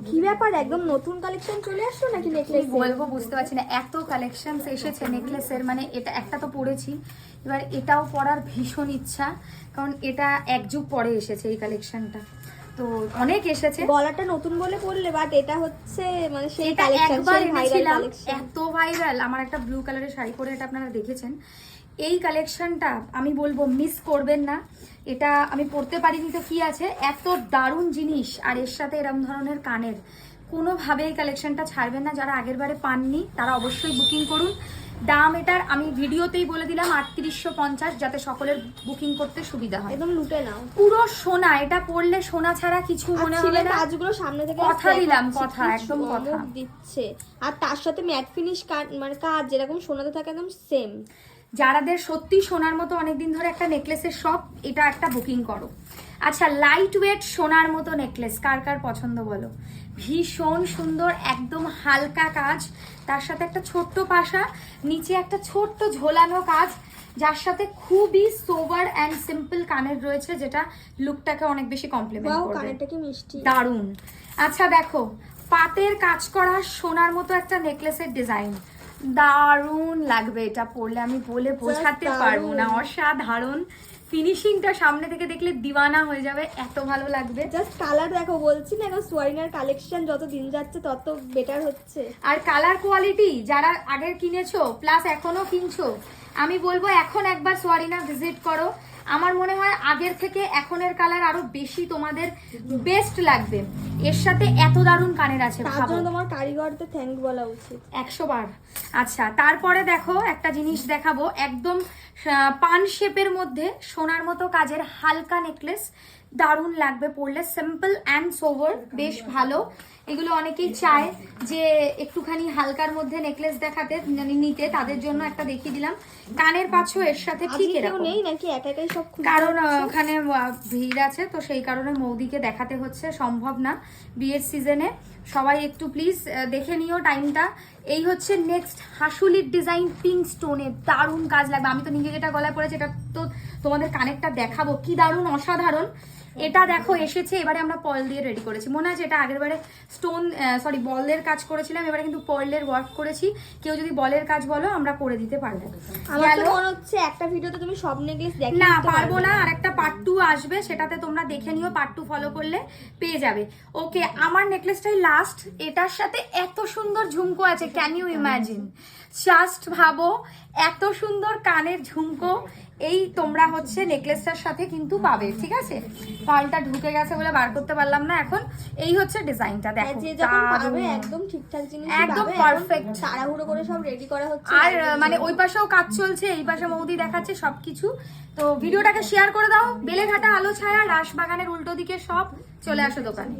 কি ব্যাপার, একদম নতুন কালেকশন চলে আসলো নাকি নেকলেস? বলবো বুঝতে পারছি না, এত কালেকশন এসেছে নেকলেসের। মানে এটা একটা তো পরেছি, এবার এটাও পরার ভীষণ ইচ্ছা, কারণ এটা এক যুগ পরে এসেছে এই কালেকশনটা, তো অনেক এসেছে। গলাটা নতুন বলে পরলে, বাট এটা হচ্ছে মানে সেই এটা কালেকশন, একবার সেই ভাইরাল এনেছিলাম, কালেকশন। এত ভাইরাল। আমার একটা ব্লু কালারের শাড়ি পরে এটা আপনারা দেখেছেন। এই কালেকশনটা আমি বলবো মিস করবেন না। এটা আমি পরতে পারিনি তো কি আছে, এত দারুণ জিনিস, আর এর সাথে এরকম ধরনের কানের, কোনোভাবে এই কালেকশনটা ছাড়বেন না। যারা আগের বারে পাননি তারা অবশ্যই বুকিং করুন। দাম এটার আমি ভিডিওতেই বলে দিলাম 3850, যাতে সকলের বুকিং করতে সুবিধা হয়। একদম লুটে নাও। পুরো সোনা, এটা পরলে সোনা ছাড়া কিছু মনে হবে না। কাজগুলো সামনে থেকে কথা দিলাম, কথা একদম কথা দিচ্ছে। আর তার সাথে ম্যাট ফিনিশ মানে কাজ যেরকম সোনাতে থাকে একদম সেম। যারাদের সত্যি সোনার মতো অনেকদিন ধরে একটা নেকলেসের শপ, এটা একটা বুকিং করো। আচ্ছা, লাইট ওয়েট সোনার মতো নেকলেস কার কার পছন্দ বলো? ভীষণ সুন্দর, একদম হালকা কাজ, তার সাথে একটা ছোট্ট পাশা, নিচে একটা ছোট্ট ঝোলানো কাজ, যার সাথে খুবই সোবার অ্যান্ড সিম্পল কানের রয়েছে, যেটা লুকটাকে অনেক বেশি কমপ্লিমেন্ট করবে। কানেরটা কি মিষ্টি, দারুণ। আচ্ছা দেখো, পাতের কাজ করা সোনার মতো একটা নেকলেসের ডিজাইন, দারুণ লাগবে এটা পরলে, আমি বলে বোঝাতে পারবো না। অসাধারণ ফিনিশিংটা সামনে থেকে দেখলে দিওয়ানা হয়ে যাবে, এত ভালো লাগবে। জাস্ট কালার দেখো, বলছি না এখন সোয়ারিনার কালেকশন যত দিন যাচ্ছে তত বেটার হচ্ছে। আর কালার কোয়ালিটি যারা আগের কিনেছো প্লাস এখনো কিনছো, আমি বলবো এখন একবার সোয়ারিনা ভিজিট করো। আমার মনে হয় আগের থেকে এখনের কালার আরো বেশি তোমাদের বেস্ট লাগবে। এর সাথে এত দারুণ কানের আছে, তার জন্য তোমার কারিগরদের থ্যাঙ্ক বলা উচিত 100 বার। আচ্ছা, তারপরে দেখো একটা জিনিস দেখাবো, একদম পান শেপের মধ্যে সোনার মতো কাজের হালকা নেকলেস, দারুণ লাগবে পরলে, সিম্পল অ্যান্ড সোভার, বেশ ভালো। এগুলো অনেকেই চায় যে একটুখানি হালকার মধ্যে নেকলেস দেখাতে নিতে, তাদের জন্য একটা দেখিয়ে দিলাম। কানের পাঁচও এর সাথে ঠিক এরকম নেই নাকি, একা একাই সব, কারণ ওখানে ভিড় আছে, তো সেই কারণে মৌদিকে দেখাতে হচ্ছে, সম্ভব না বিয়ের সিজনে। সবাই একটু প্লিজ দেখে নিও টাইমটা। এই হচ্ছে নেক্সট হাসুলির ডিজাইন, পিঙ্ক স্টোনে, দারুণ কাজ লাগবে। আমি তো নিজে যেটা গলায় পড়েছি এটা তো তোমাদের কানেরটা দেখাবো, কি দারুণ অসাধারণ। এটা দেখো এসেছে, এবারে আমরা পল দিয়ে রেডি করেছি। মনে আছে এটা আগের বারে বলের কাজ করেছিলাম, এবারে কিন্তু পয়েলের ওয়ার্ক করেছি। কেউ যদি বলের কাজ বলো আমরা করে দিতে পারবো। আমার তো মনে হচ্ছে একটা ভিডিওতে তুমি সব নেকলেস দেখতে না পারবো না, আর একটা পার্ট 2 আসবে, সেটাতে তোমরা দেখে নিও, পার্ট 2 ফলো করলে পেয়ে যাবে। ওকে, আমার নেকলেসটাই লাস্ট। এটার সাথে এত সুন্দর ঝুমকো আছে, ক্যান ইউ ইমাজিন? জাস্ট ভাবো, এত সুন্দর কানের ঝুমকো এই তোমরা হচ্ছে নেকলেসটার সাথে কিন্তু পাবে, ঠিক আছে? পালটা ঢুকে গেছে বলে বার করতে পারলাম না এখন। এই হচ্ছে ডিজাইনটা, দেখো একদম ঠিকঠাক জিনিস, একদম পারফেক্ট, তাড়াহুড়ো করে সব রেডি করা হচ্ছে। আর মানে ওই পাশেও কাজ চলছে, এই পাশে মৌদি দেখাচ্ছে সবকিছু। তো ভিডিওটাকে শেয়ার করে দাও। বেলেঘাটা আলো ছায়া রাসবাগানের উল্টো দিকে সব চলে আসো দোকানে।